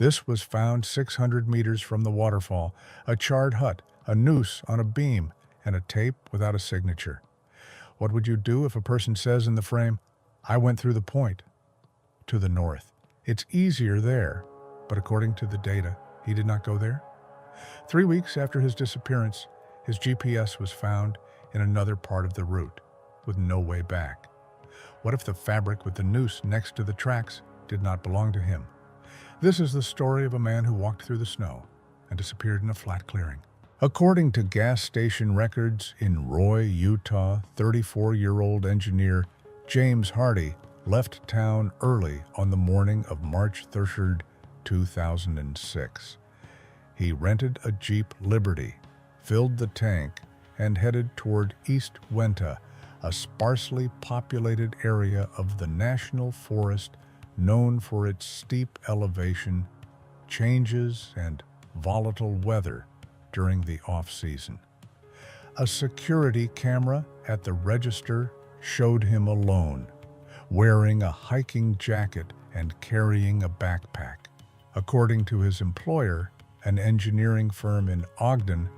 This was found 600 meters from the waterfall, a charred hut, a noose on a beam, and a tape without a signature. What would you do if a person says in the frame, "I went through the point"? To the north. It's easier there, but according to the data, he did not go there. 3 weeks after his disappearance, his GPS was found in another part of the route, with no way back. What if the fabric with the noose next to the tracks did not belong to him? This is the story of a man who walked through the snow and disappeared in a flat clearing. According to gas station records in Roy, Utah, 34-year-old engineer James Hardy left town early on the morning of March 3rd, 2006. He rented a Jeep Liberty, filled the tank, and headed toward East Wenta, a sparsely populated area of the national forest known for its steep elevation, changes, and volatile weather during the off-season. A security camera at the register showed him alone, wearing a hiking jacket and carrying a backpack. According to his employer, an engineering firm in Ogden,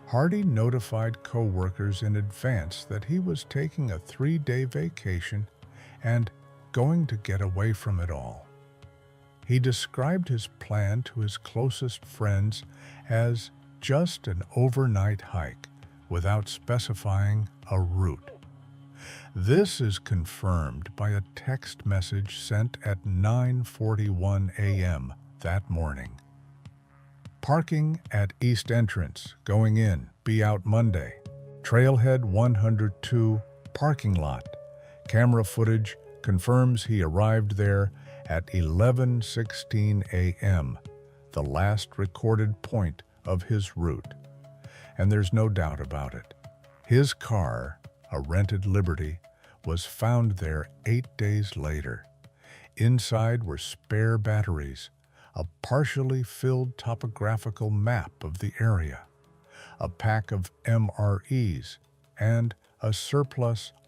Hardy notified co-workers in advance that he was taking a 3-day vacation and going to get away from it all. He described his plan to his closest friends as just an overnight hike, without specifying a route. This is confirmed by a text message sent at 9:41 a.m. that morning. Parking at East Entrance, going in, be out Monday. Trailhead 102, parking lot. Camera footage confirms he arrived there at 11:16 a.m., the last recorded point of his route. And there's no doubt about it. His car, a rented Liberty, was found there 8 days later. Inside were spare batteries, a partially filled topographical map of the area, a pack of MREs, and a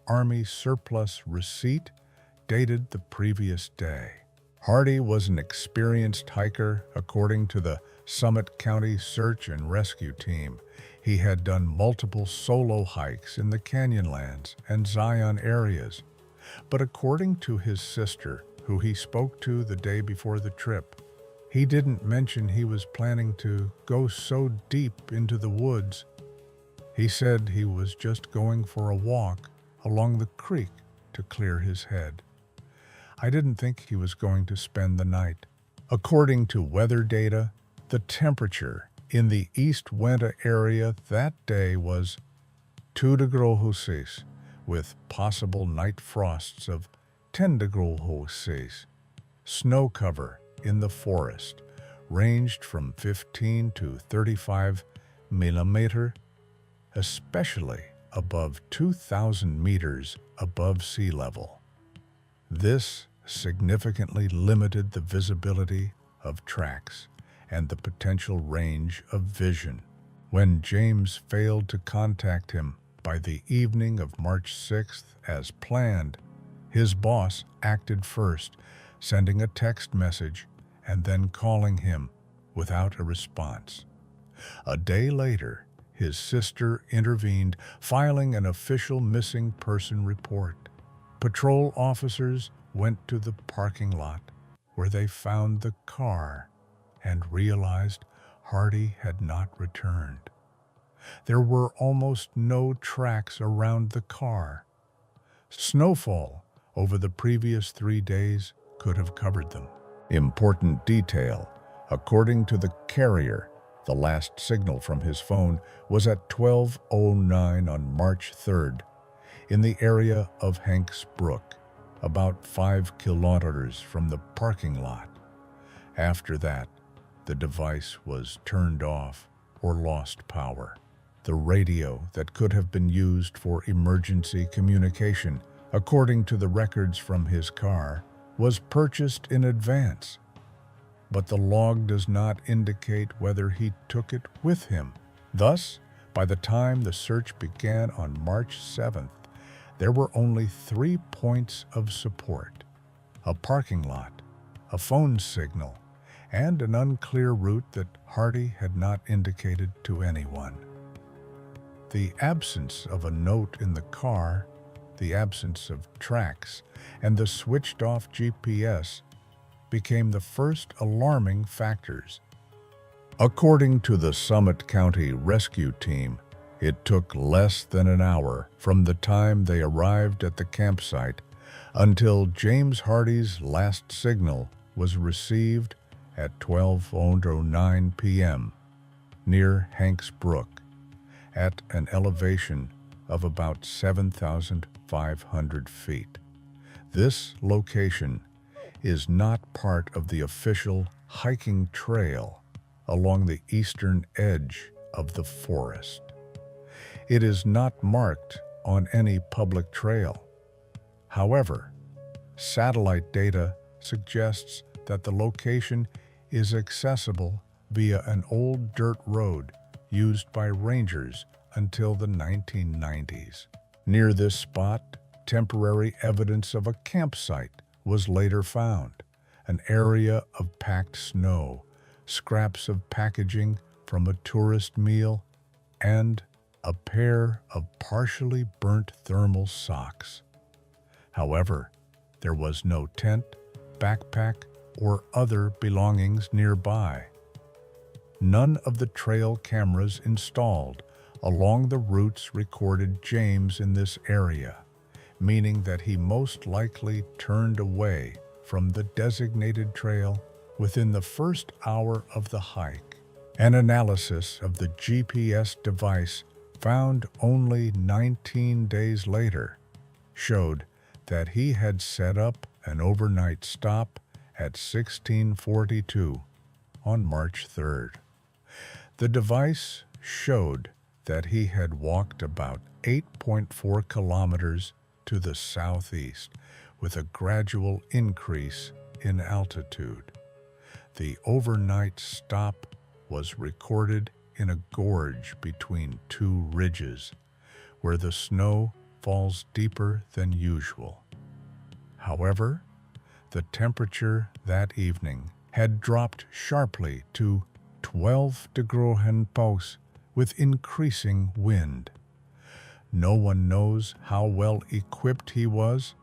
Army surplus receipt dated the previous day. Hardy was an experienced hiker, according to the Summit County Search and Rescue Team. He had done multiple solo hikes in the Canyonlands and Zion areas. But according to his sister, who he spoke to the day before the trip, he didn't mention he was planning to go so deep into the woods. He said he was just going for a walk along the creek to clear his head. I didn't think he was going to spend the night. According to weather data, the temperature in the East Wenta area that day was 2 degrees Celsius, with possible night frosts of 10 degrees Celsius. Snow cover in the forest ranged from 15 to 35 millimeter, especially above 2,000 meters above sea level. This significantly limited the visibility of tracks and the potential range of vision. When James failed to contact him by the evening of March 6th as planned, his boss acted first, sending a text message and then calling him without a response. A day later, his sister intervened, filing an official missing person report. Patrol officers went to the parking lot where they found the car and realized Hardy had not returned. There were almost no tracks around the car. Snowfall over the previous 3 days could have covered them. Important detail: according to the carrier, the last signal from his phone was at 12:09 on March 3rd in the area of Hanks Brook, about 5 kilometers from the parking lot. After that, the device was turned off or lost power. The radio that could have been used for emergency communication, according to the records from his car, was purchased in advance. But the log does not indicate whether he took it with him. Thus, by the time the search began on March 7th, there were only 3 points of support: a parking lot, a phone signal, and an unclear route that Hardy had not indicated to anyone. The absence of a note in the car, the absence of tracks, and the switched-off GPS became the first alarming factors. According to the Summit County Rescue Team, it took less than an hour from the time they arrived at the campsite until James Hardy's last signal was received at 12:09 p.m. near Hanks Brook at an elevation of about 7,500 feet. This location is not part of the official hiking trail along the eastern edge of the forest. It is not marked on any public trail. However, satellite data suggests that the location is accessible via an old dirt road used by rangers until the 1990s. Near this spot, temporary evidence of a campsite was later found, an area of packed snow, scraps of packaging from a tourist meal, and a pair of partially burnt thermal socks. However, there was no tent, backpack, or other belongings nearby. None of the trail cameras installed along the routes recorded James in this area, meaning that he most likely turned away from the designated trail within the first hour of the hike. An analysis of the GPS device found only 19 days later showed that he had set up an overnight stop at 1642 on March 3rd. The device showed that he had walked about 8.4 kilometers to the southeast with a gradual increase in altitude. The overnight stop was recorded in a gorge between two ridges, where the snow falls deeper than usual. However, the temperature that evening had dropped sharply to 12 degrees with increasing wind. No one knows how well equipped he was,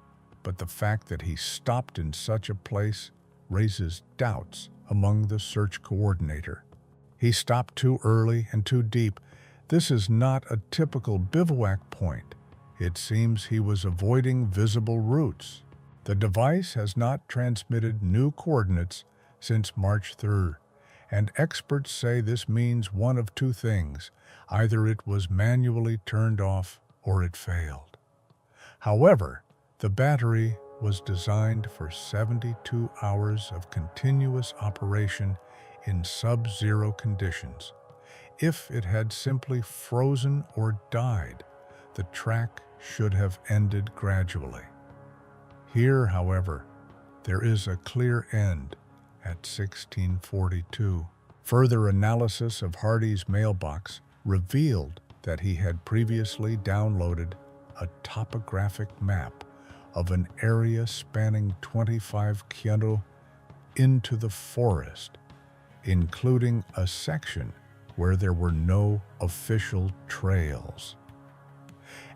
but the fact that he stopped in such a place raises doubts among the search coordinator. He stopped too early and too deep. This is not a typical bivouac point. It seems he was avoiding visible routes. The device has not transmitted new coordinates since March 3rd, and experts say this means one of two things. Either it was manually turned off or it failed. However, the battery was designed for 72 hours of continuous operation in sub-zero conditions. If it had simply frozen or died, the track should have ended gradually. Here, however, there is a clear end at 1642. Further analysis of Hardy's mailbox revealed that he had previously downloaded a topographic map of an area spanning 25 km into the forest, including a section where there were no official trails.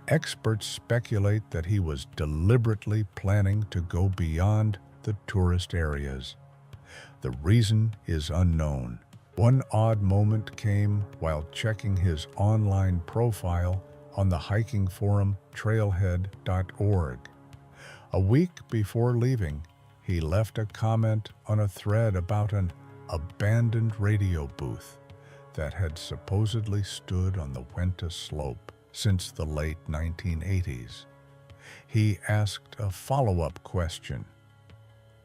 Experts speculate that he was deliberately planning to go beyond the tourist areas. The reason is unknown. One odd moment came while checking his online profile on the hiking forum trailhead.org. A week before leaving, he left a comment on a thread about an abandoned radio booth that had supposedly stood on the Wenta slope since the late 1980s. He asked a follow-up question.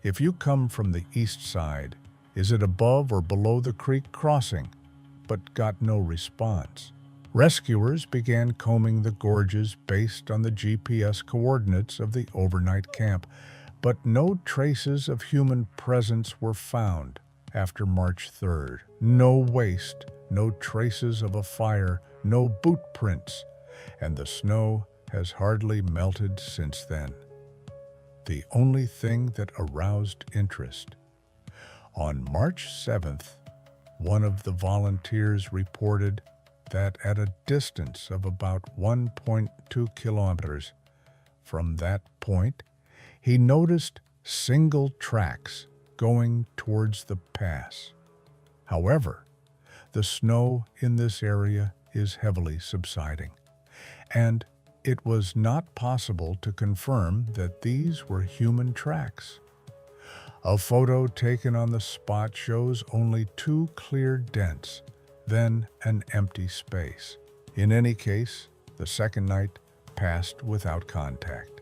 If you come from the east side, is it above or below the creek crossing? But got no response. Rescuers began combing the gorges based on the GPS coordinates of the overnight camp, but no traces of human presence were found after March 3rd. No waste, no traces of a fire, no boot prints, and the snow has hardly melted since then. The only thing that aroused interest: On March 7th, one of the volunteers reported that at a distance of about 1.2 kilometers from that point, he noticed single tracks going towards the pass. However, the snow in this area is heavily subsiding, and it was not possible to confirm that these were human tracks. A photo taken on the spot shows only two clear dents, then an empty space. In any case, the second night passed without contact.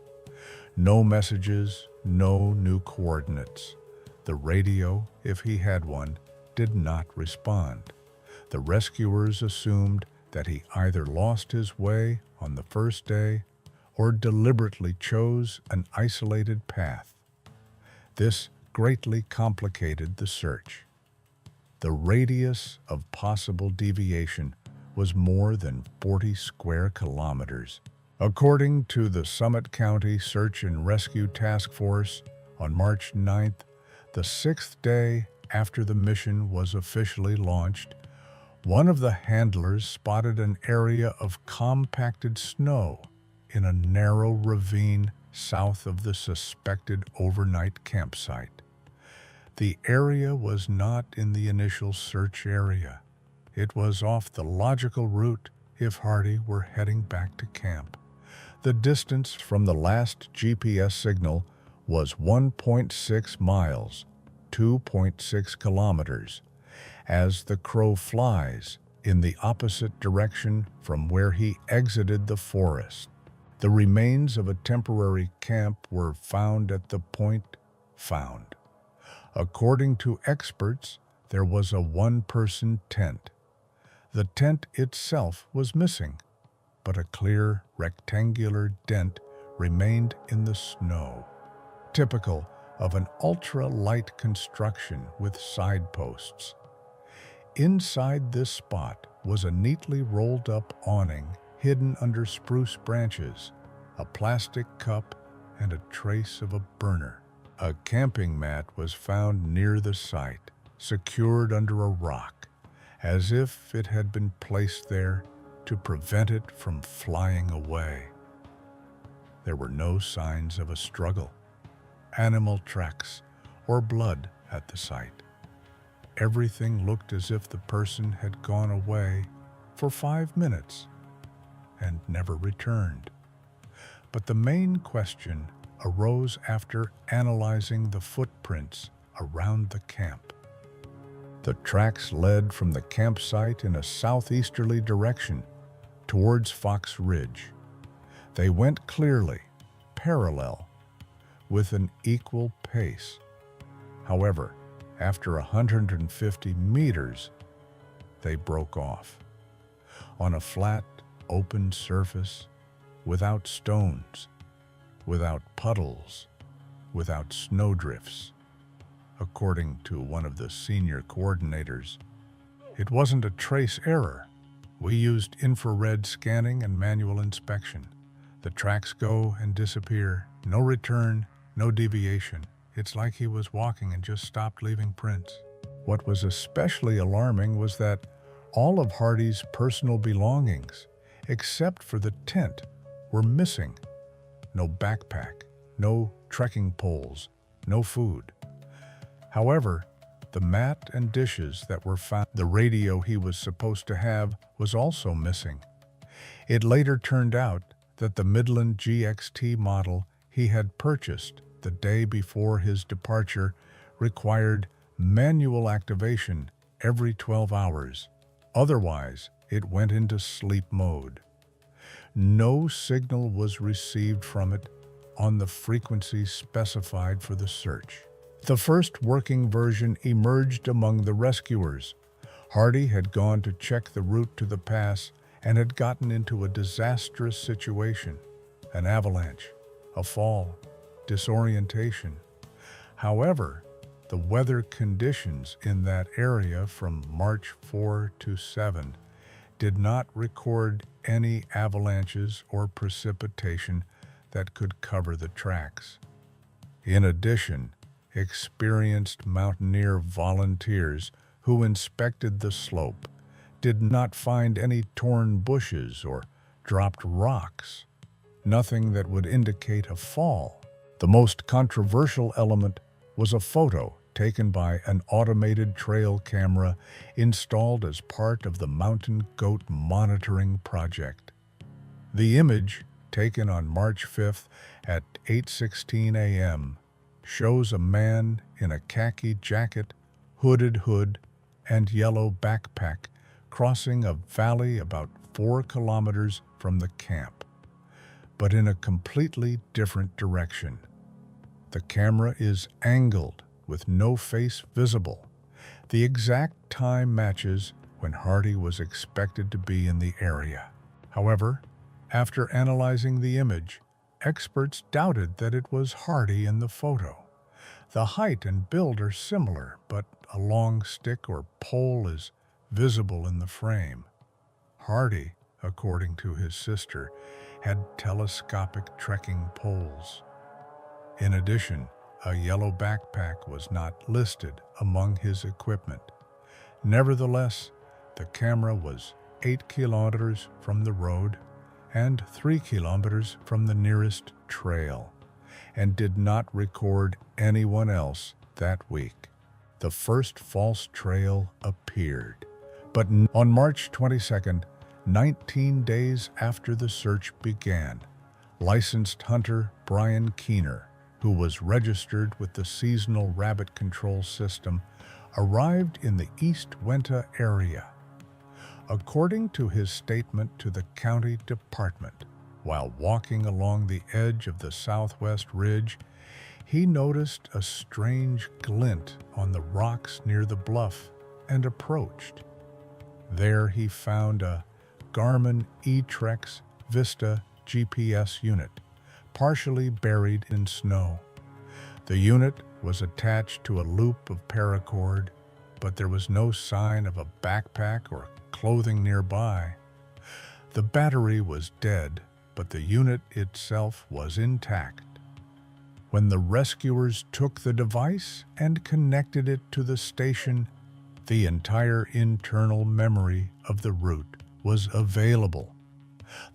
No messages, no new coordinates. The radio, if he had one, did not respond. The rescuers assumed that he either lost his way on the first day or deliberately chose an isolated path. This greatly complicated the search. The radius of possible deviation was more than 40 square kilometers. According to the Summit County Search and Rescue Task Force, on March 9th, the sixth day after the mission was officially launched, one of the handlers spotted an area of compacted snow in a narrow ravine south of the suspected overnight campsite. The area was not in the initial search area. It was off the logical route if Hardy were heading back to camp. The distance from the last GPS signal was 1.6 miles, 2.6 kilometers, as the crow flies in the opposite direction from where he exited the forest. The remains of a temporary camp were found at the point found. According to experts, there was a one-person tent. The tent itself was missing, but a clear rectangular dent remained in the snow, typical of an ultra-light construction with side posts. Inside this spot was a neatly rolled-up awning hidden under spruce branches, a plastic cup, and a trace of a burner. A camping mat was found near the site, secured under a rock, as if it had been placed there to prevent it from flying away. There were no signs of a struggle, animal tracks, or blood at the site. Everything looked as if the person had gone away for 5 minutes and never returned. But the main question arose after analyzing the footprints around the camp. The tracks led from the campsite in a southeasterly direction towards Fox Ridge. They went clearly, parallel, with an equal pace. However, after 150 meters, they broke off. On a flat, open surface, without stones, without puddles, without snowdrifts. According to one of the senior coordinators, it wasn't a trace error. We used infrared scanning and manual inspection. The tracks go and disappear, no return, no deviation. It's like he was walking and just stopped leaving prints. What was especially alarming was that all of Hardy's personal belongings, except for the tent, were missing. No backpack, no trekking poles, no food. However, the mat and dishes that were found, the radio he was supposed to have, was also missing. It later turned out that the Midland GXT model he had purchased the day before his departure required manual activation every 12 hours. Otherwise, it went into sleep mode. No signal was received from it on the frequency specified for the search. The first working version emerged among the rescuers. Hardy had gone to check the route to the pass and had gotten into a disastrous situation, an avalanche, a fall, disorientation. However, the weather conditions in that area from March 4 to 7 did not record any avalanches or precipitation that could cover the tracks. In addition, Experienced mountaineer volunteers who inspected the slope did not find any torn bushes or dropped rocks, nothing that would indicate a fall. The most controversial element was a photo taken by an automated trail camera installed as part of the mountain goat monitoring project. The image, taken on March 5th at 8:16 a.m., shows a man in a khaki jacket, hooded hood, and yellow backpack crossing a valley about 4 kilometers from the camp, but in a completely different direction. The camera is angled with no face visible. The exact time matches when Hardy was expected to be in the area. However, after analyzing the image, experts doubted that it was Hardy in the photo. The height and build are similar, but a long stick or pole is visible in the frame. Hardy, according to his sister, had telescopic trekking poles. In addition, a yellow backpack was not listed among his equipment. Nevertheless, the camera was 8 kilometers from the road and 3 kilometers from the nearest trail, and did not record anyone else that week. The first false trail appeared, but on March 22nd, 19 days after the search began, licensed hunter Brian Keener, who was registered with the Seasonal Rabbit Control System, arrived in the East Wenta area. According to his statement to the county department, while walking along the edge of the southwest ridge, he noticed a strange glint on the rocks near the bluff and approached. There he found a Garmin eTrex Vista GPS unit, partially buried in snow. The unit was attached to a loop of paracord, but there was no sign of a backpack or clothing nearby. The battery was dead, but the unit itself was intact. When the rescuers took the device and connected it to the station, the entire internal memory of the route was available.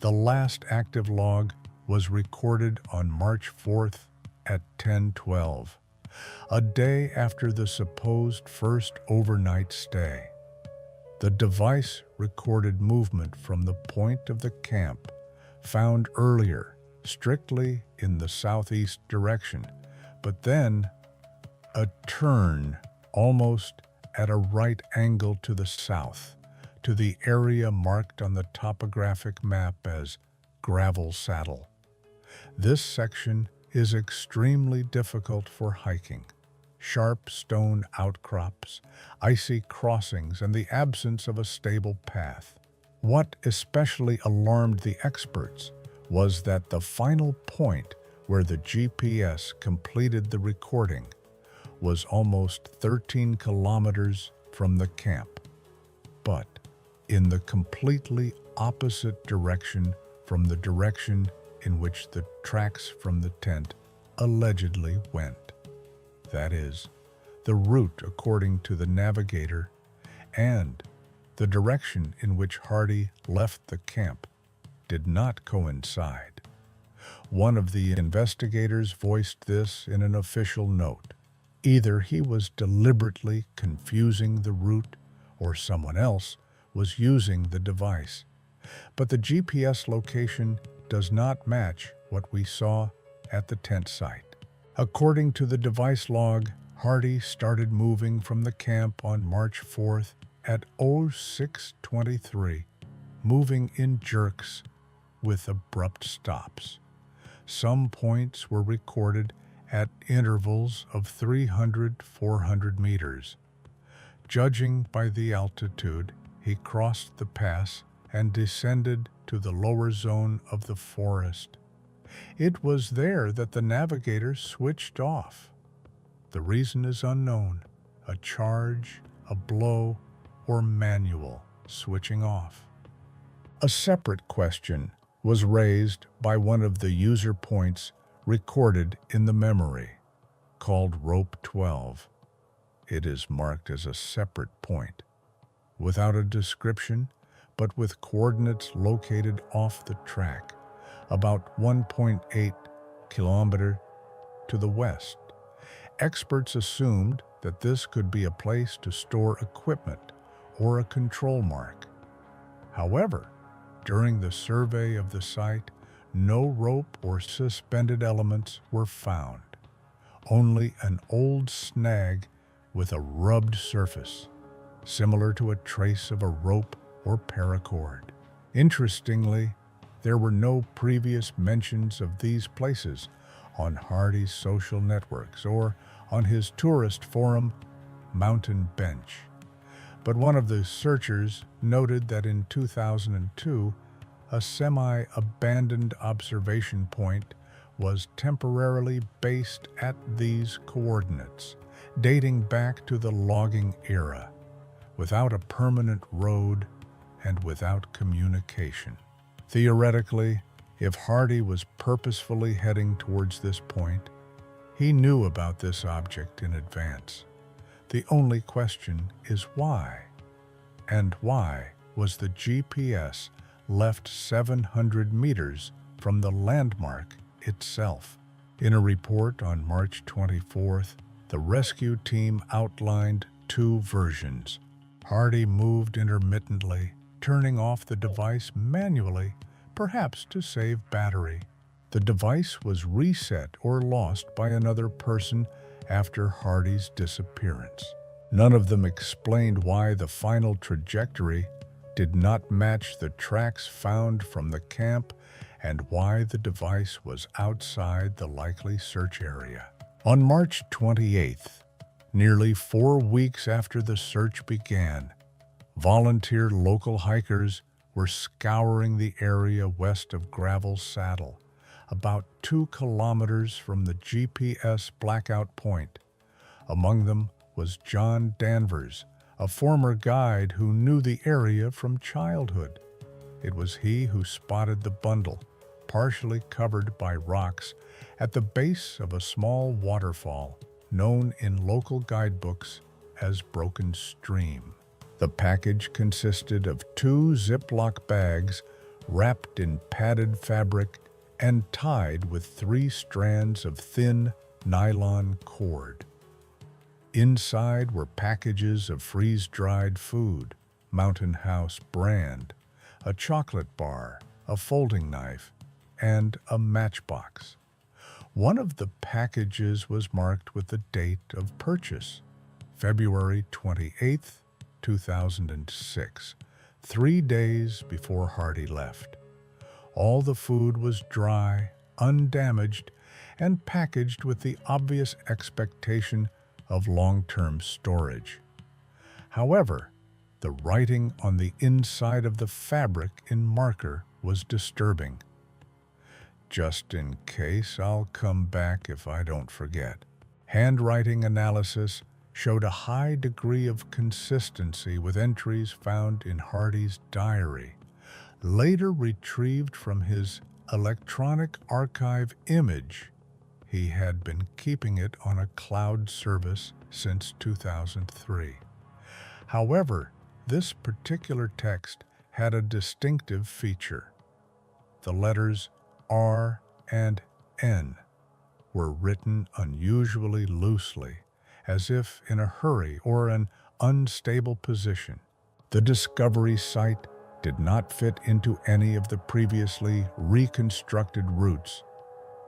The last active log was recorded on March 4th at 10:12, a day after the supposed first overnight stay. The device recorded movement from the point of the camp, found earlier, strictly in the southeast direction, but then a turn almost at a right angle to the south, to the area marked on the topographic map as Gravel Saddle. This section is extremely difficult for hiking. Sharp stone outcrops, icy crossings, and the absence of a stable path. What especially alarmed the experts was that the final point where the GPS completed the recording was almost 13 kilometers from the camp, but in the completely opposite direction from the direction in which the tracks from the tent allegedly went. That is, the route according to the navigator and the direction in which Hardy left the camp did not coincide. One of the investigators voiced this in an official note. Either he was deliberately confusing the route or someone else was using the device. But the GPS location does not match what we saw at the tent site. According to the device log, Hardy started moving from the camp on March 4th at 06:23, moving in jerks with abrupt stops. Some points were recorded at intervals of 300-400 meters. Judging by the altitude, he crossed the pass and descended to the lower zone of the forest. It was there that the navigator switched off. The reason is unknown, a charge, a blow, or manual switching off. A separate question was raised by one of the user points recorded in the memory. called Rope 12. It is marked as a separate point, without a description, but with coordinates located off the track, about 1.8 kilometer to the west. Experts assumed that this could be a place to store equipment or a control mark. However, during the survey of the site, no rope or suspended elements were found, only an old snag with a rubbed surface, similar to a trace of a rope or paracord. Interestingly, there were no previous mentions of these places on Hardy's social networks or on his tourist forum, Mountain Bench. But one of the searchers noted that in 2002, a semi-abandoned observation point was temporarily based at these coordinates, dating back to the logging era, without a permanent road and without communication. Theoretically, if Hardy was purposefully heading towards this point, he knew about this object in advance. The only question is why? And why was the GPS left 700 meters from the landmark itself? In a report on March 24th, the rescue team outlined two versions. Hardy moved intermittently, turning off the device manually, perhaps to save battery. The device was reset or lost by another person after Hardy's disappearance. None of them explained why the final trajectory did not match the tracks found from the camp and why the device was outside the likely search area. On March 28th, nearly 4 weeks after the search began, volunteer local hikers were scouring the area west of Gravel Saddle, about 2 kilometers from the GPS blackout point. Among them was John Danvers, a former guide who knew the area from childhood. It was he who spotted the bundle, partially covered by rocks, at the base of a small waterfall known in local guidebooks as Broken Stream. The package consisted of 2 Ziploc bags wrapped in padded fabric and tied with 3 strands of thin nylon cord. Inside were packages of freeze-dried food, Mountain House brand, a chocolate bar, a folding knife, and a matchbox. One of the packages was marked with the date of purchase, February 28th, 2006, 3 days before Hardy left. All the food was dry, undamaged, and packaged with the obvious expectation of long-term storage. However, the writing on the inside of the fabric in marker was disturbing. Just in case, I'll come back if I don't forget. Handwriting analysis showed a high degree of consistency with entries found in Hardy's diary, later retrieved from his electronic archive image. He had been keeping it on a cloud service since 2003. However, this particular text had a distinctive feature. The letters R and N were written unusually loosely, as if in a hurry or an unstable position. The discovery site did not fit into any of the previously reconstructed routes.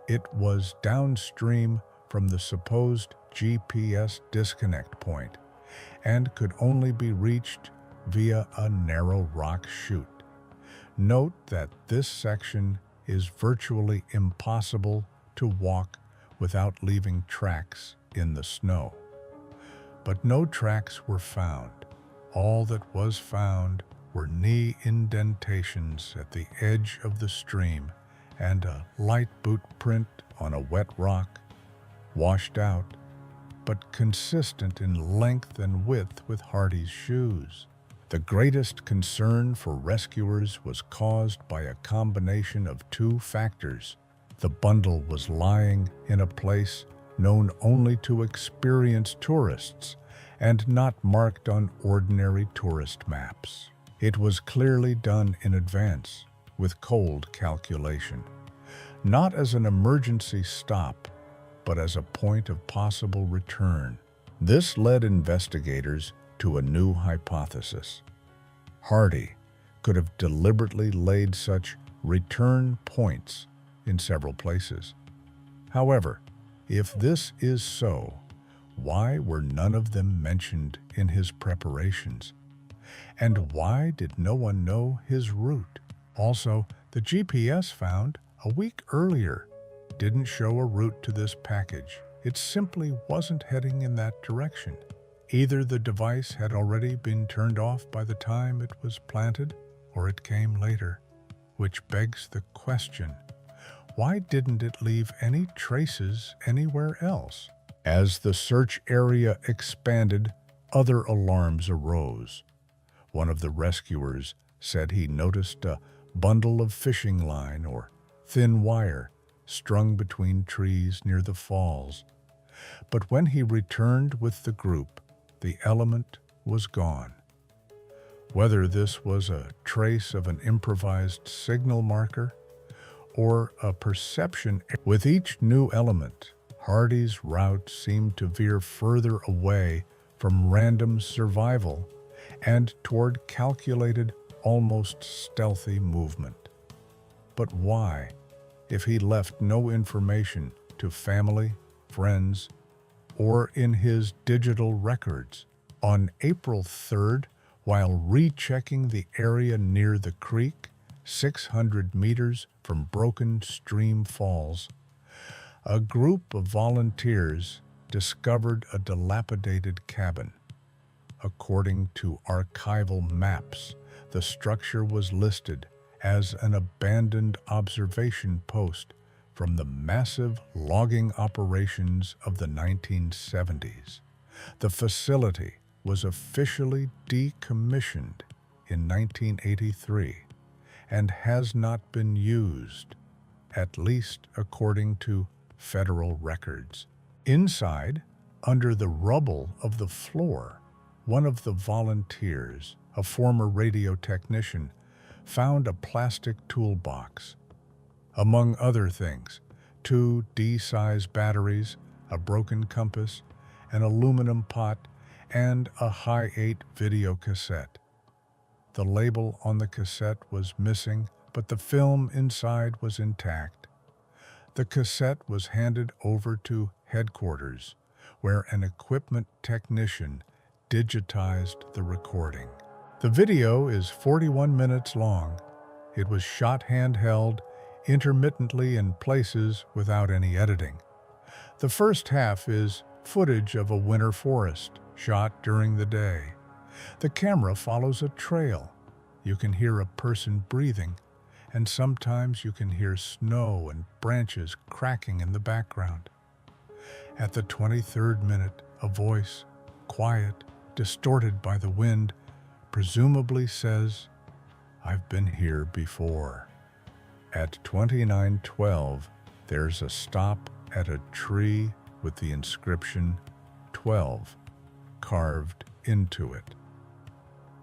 It was downstream from the supposed GPS disconnect point and could only be reached via a narrow rock chute. Note that this section is virtually impossible to walk without leaving tracks in the snow. But no tracks were found. All that was found were knee indentations at the edge of the stream and a light boot print on a wet rock, washed out, but consistent in length and width with Hardy's shoes. The greatest concern for rescuers was caused by a combination of 2 factors. The bundle was lying in a place known only to experienced tourists and not marked on ordinary tourist maps. It was clearly done in advance, with cold calculation, not as an emergency stop, but as a point of possible return. This led investigators to a new hypothesis. Hardy could have deliberately laid such return points in several places. However, if this is so, why were none of them mentioned in his preparations? And why did no one know his route? Also, the GPS found a week earlier didn't show a route to this package. It simply wasn't heading in that direction. Either the device had already been turned off by the time it was planted, or it came later, which begs the question, why didn't it leave any traces anywhere else? As the search area expanded, other alarms arose. One of the rescuers said he noticed a bundle of fishing line or thin wire strung between trees near the falls. But when he returned with the group, the element was gone. Whether this was a trace of an improvised signal marker or a perception, with each new element, Hardy's route seemed to veer further away from random survival and toward calculated, almost stealthy movement. But why, if he left no information to family, friends, or in his digital records? On April 3rd, while rechecking the area near the creek, 600 meters from Broken Stream Falls, a group of volunteers discovered a dilapidated cabin. According to archival maps, the structure was listed as an abandoned observation post from the massive logging operations of the 1970s. The facility was officially decommissioned in 1983 and has not been used, at least according to federal records. Inside, under the rubble of the floor, one of the volunteers, a former radio technician, found a plastic toolbox. Among other things, 2 D-size batteries, a broken compass, an aluminum pot, and a Hi-8 video cassette. The label on the cassette was missing, but the film inside was intact. The cassette was handed over to headquarters, where an equipment technician digitized the recording. The video is 41 minutes long. It was shot handheld, intermittently in places without any editing. The first half is footage of a winter forest shot during the day. The camera follows a trail. You can hear a person breathing, and sometimes you can hear snow and branches cracking in the background. At the 23rd minute, a voice, quiet, distorted by the wind, presumably says, "I've been here before." At 29:12, there's a stop at a tree with the inscription 12 carved into it.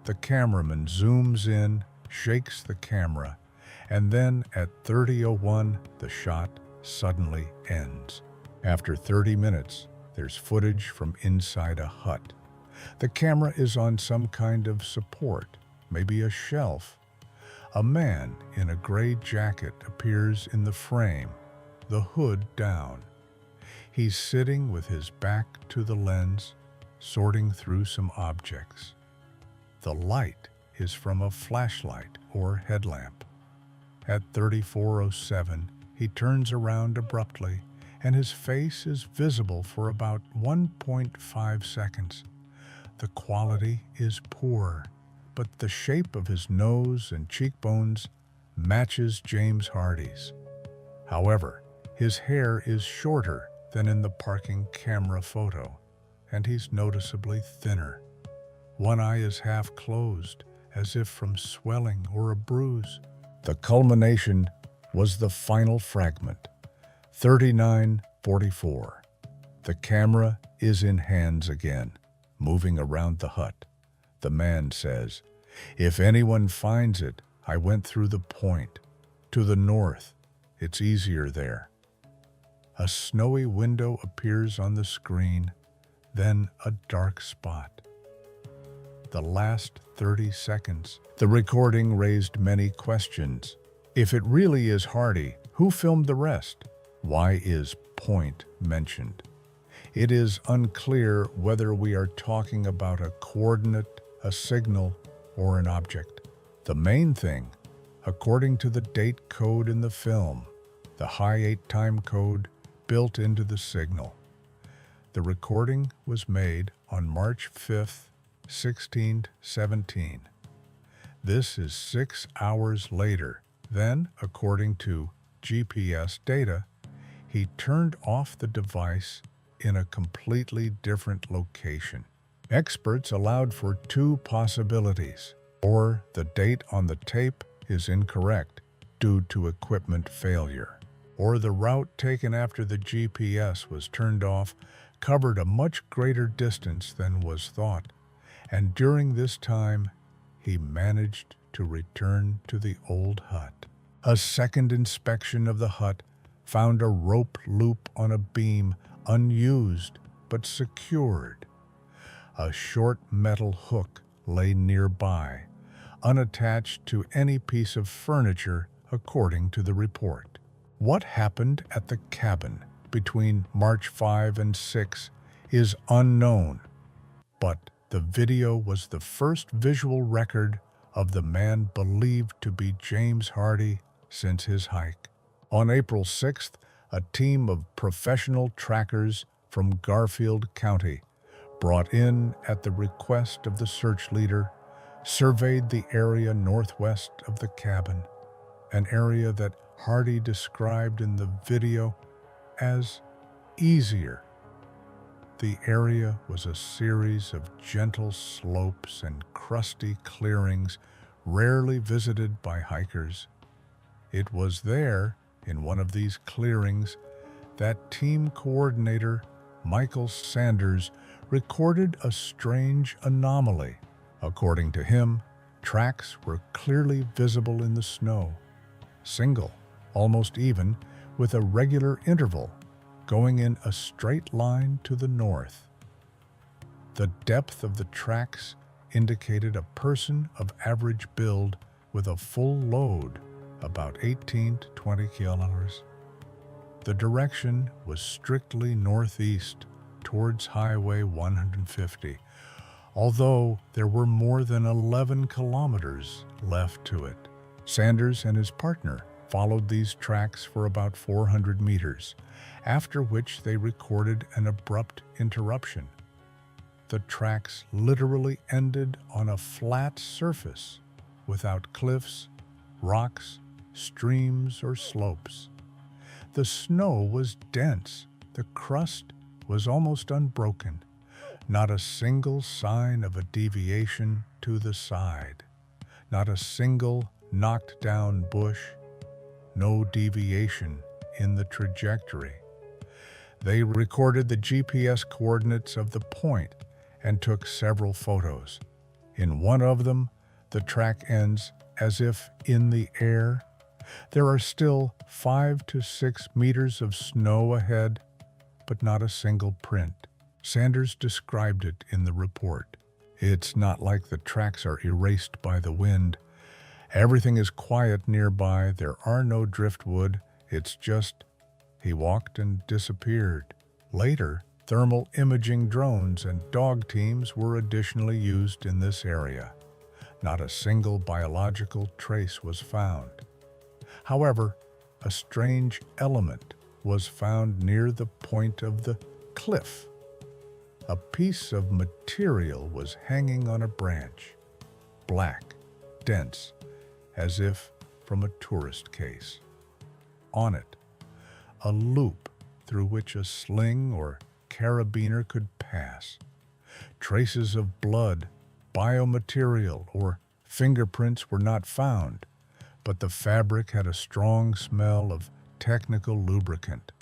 The cameraman zooms in, shakes the camera, and then at 30:01, the shot suddenly ends. After 30 minutes, there's footage from inside a hut. The camera is on some kind of support, maybe a shelf. A man in a gray jacket appears in the frame, the hood down. He's sitting with his back to the lens, sorting through some objects. The light is from a flashlight or headlamp. At 34:07, he turns around abruptly, and his face is visible for about 1.5 seconds. The quality is poor, but the shape of his nose and cheekbones matches James Hardy's. However, his hair is shorter than in the parking camera photo, and he's noticeably thinner. One eye is half closed, as if from swelling or a bruise. The culmination was the final fragment, 39:44. The camera is in hands again, moving around the hut. The man says, "If anyone finds it, I went through the point. To the north. It's easier there." A snowy window appears on the screen, then a dark spot. The last 30 seconds. The recording raised many questions. If it really is Hardy, who filmed the rest? Why is point mentioned? It is unclear whether we are talking about a coordinate, a signal, or an object. The main thing, according to the date code in the film, the high 8 time code built into the signal. The recording was made on March 5th, 1617. This is 6 hours later. Then, according to GPS data, he turned off the device in a completely different location. Experts allowed for 2 possibilities, or the date on the tape is incorrect due to equipment failure, or the route taken after the GPS was turned off covered a much greater distance than was thought, and during this time, he managed to return to the old hut. A second inspection of the hut found a rope loop on a beam, unused but secured. A short metal hook lay nearby, unattached to any piece of furniture, according to the report. What happened at the cabin between March 5 and 6 is unknown, but the video was the first visual record of the man believed to be James Hardy since his hike. On April 6th, a team of professional trackers from Garfield County, brought in at the request of the search leader, surveyed the area northwest of the cabin, an area that Hardy described in the video as easier. The area was a series of gentle slopes and crusty clearings rarely visited by hikers. It was there, in one of these clearings, that team coordinator Michael Sanders recorded a strange anomaly. According to him, tracks were clearly visible in the snow, single, almost even, with a regular interval, going in a straight line to the north. The depth of the tracks indicated a person of average build with a full load, about 18 to 20 kilos. The direction was strictly northeast towards Highway 150, although there were more than 11 kilometers left to it. Sanders and his partner followed these tracks for about 400 meters, after which they recorded an abrupt interruption. The tracks literally ended on a flat surface, without cliffs, rocks, streams, or slopes. The snow was dense, the crust was almost unbroken, not a single sign of a deviation to the side, not a single knocked down bush, no deviation in the trajectory. They recorded the GPS coordinates of the point and took several photos. In one of them, the track ends as if in the air. There are still 5 to 6 meters of snow ahead, but not a single print. Sanders described it in the report. It's not like the tracks are erased by the wind. Everything is quiet nearby. There are no driftwood. It's just, he walked and disappeared. Later, thermal imaging drones and dog teams were additionally used in this area. Not a single biological trace was found. However, a strange element was found near the point of the cliff. A piece of material was hanging on a branch, black, dense, as if from a tourist case. On it, a loop through which a sling or carabiner could pass. Traces of blood, biomaterial, or fingerprints were not found, but the fabric had a strong smell of technical lubricant.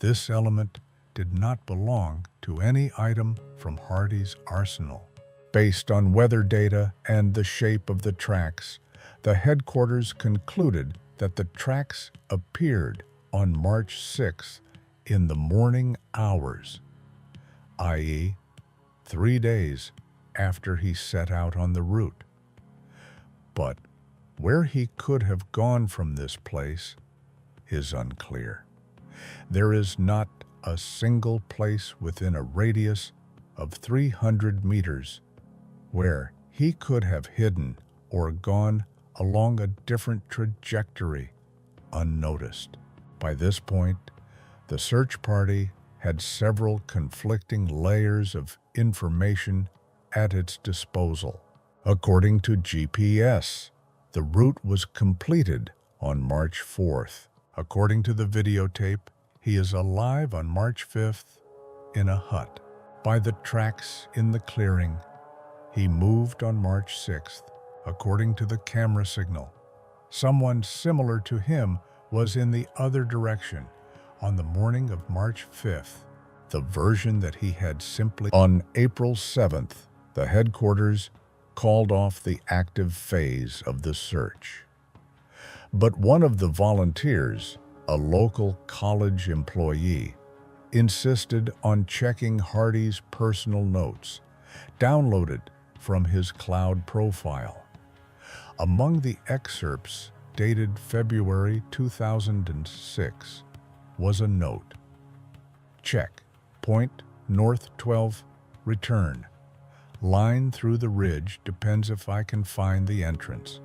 This element did not belong to any item from Hardy's arsenal. Based on weather data and the shape of the tracks, the headquarters concluded that the tracks appeared on March 6th in the morning hours, i.e., 3 days after he set out on the route. But where he could have gone from this place is unclear. There is not a single place within a radius of 300 meters where he could have hidden or gone along a different trajectory unnoticed. By this point, the search party had several conflicting layers of information at its disposal. According to GPS, the route was completed on March 4th. According to the videotape, he is alive on March 5th in a hut. By the tracks in the clearing, he moved on March 6th. According to the camera signal, someone similar to him was in the other direction on the morning of March 5th. The version that he had simply... On April 7th, the headquarters called off the active phase of the search. But one of the volunteers, a local college employee, insisted on checking Hardy's personal notes, downloaded from his cloud profile. Among the excerpts dated February 2006 was a note. Check. Point north 12. Return. Line through the ridge depends if I can find the entrance.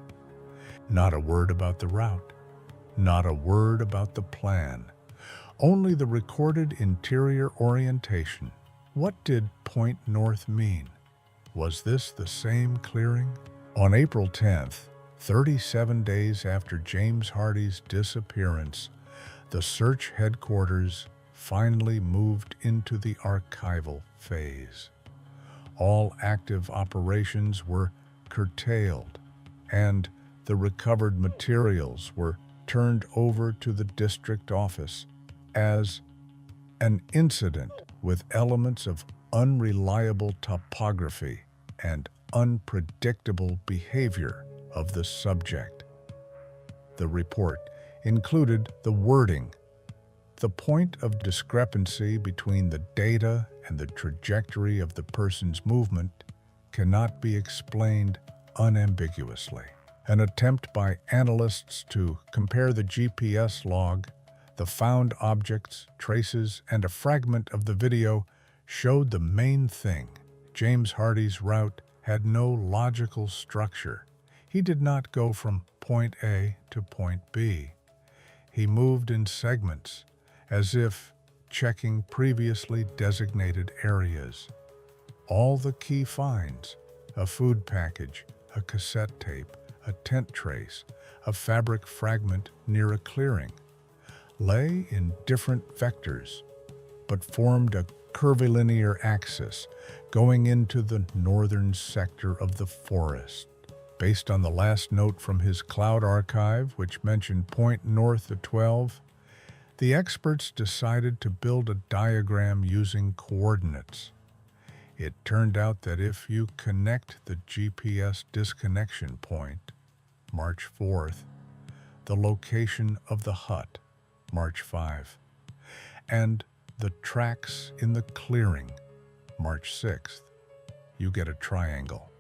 Not a word about the route. Not a word about the plan. Only the recorded interior orientation. What did point north mean? Was this the same clearing? On April 10th, 37 days after James Hardy's disappearance, the search headquarters finally moved into the archival phase. All active operations were curtailed, and the recovered materials were turned over to the district office as an incident with elements of unreliable topography and unpredictable behavior of the subject. The report included the wording, "The point of discrepancy between the data and the trajectory of the person's movement cannot be explained unambiguously." An attempt by analysts to compare the GPS log, the found objects, traces, and a fragment of the video showed the main thing. James Hardy's route had no logical structure. He did not go from point A to point B. He moved in segments, as if checking previously designated areas. All the key finds, a food package, a cassette tape, a tent trace, a fabric fragment near a clearing, lay in different vectors, but formed a curvilinear axis going into the northern sector of the forest. Based on the last note from his cloud archive, which mentioned point north of 12, the experts decided to build a diagram using coordinates. It turned out that if you connect the GPS disconnection point, March 4th, the location of the hut, March 5, and the tracks in the clearing, March 6th, you get a triangle,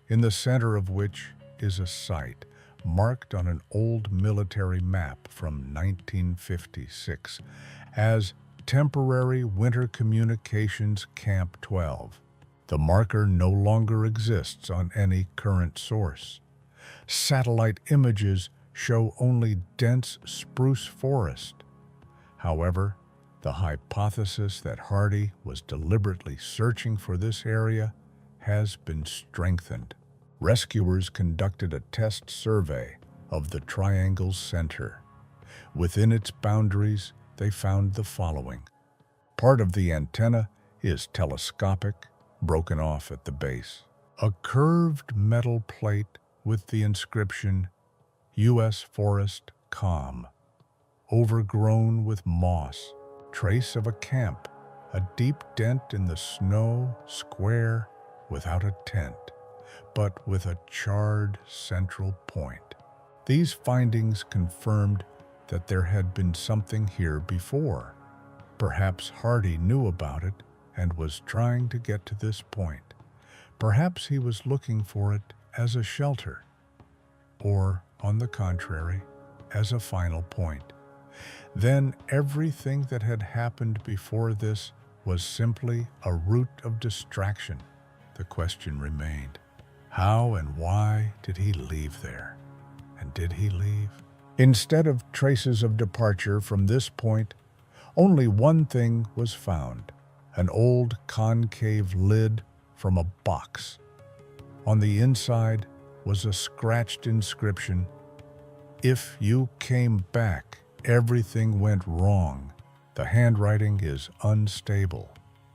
in the center of which is a site marked on an old military map from 1956 as Temporary Winter Communications Camp 12. The marker no longer exists on any current source. Satellite images show only dense spruce forest. However, the hypothesis that Hardy was deliberately searching for this area has been strengthened. Rescuers conducted a test survey of the triangle's center. Within its boundaries, they found the following. Part of the antenna is telescopic, broken off at the base. A curved metal plate with the inscription U.S. Forest Com, overgrown with moss. trace of a camp, a deep dent in the snow, square, without a tent, but with a charred central point. These findings confirmed that there had been something here before. Perhaps Hardy knew about it and was trying to get to this point. Perhaps he was looking for it as a shelter, or, on the contrary, as a final point. Then everything that had happened before this was simply a route of distraction. The question remained, how and why did he leave there? And did he leave? Instead of traces of departure from this point, only one thing was found, an old concave lid from a box. On the inside was a scratched inscription, "If you came back, everything went wrong. The handwriting is unstable,"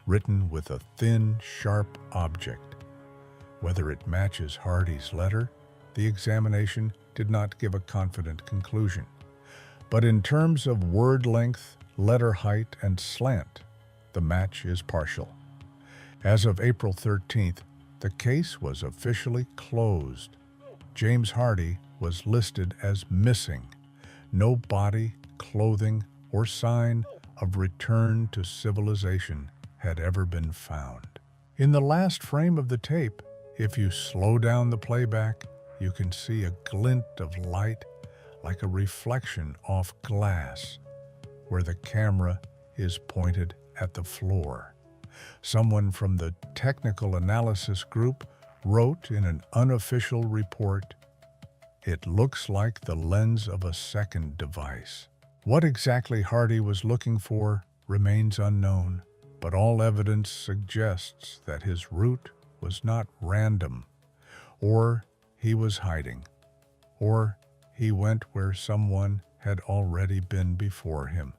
written with a thin, sharp object. Whether it matches Hardy's letter, the examination did not give a confident conclusion. But in terms of word length, letter height, and slant, the match is partial. As of April 13th, the case was officially closed. James Hardy was listed as missing. No body, clothing, or sign of return to civilization had ever been found. In the last frame of the tape, if you slow down the playback, you can see a glint of light like a reflection off glass, where the camera is pointed at the floor. Someone from the technical analysis group wrote in an unofficial report, "It looks like the lens of a second device." What exactly Hardy was looking for remains unknown, but all evidence suggests that his route was not random, or he was hiding, or he went where someone had already been before him.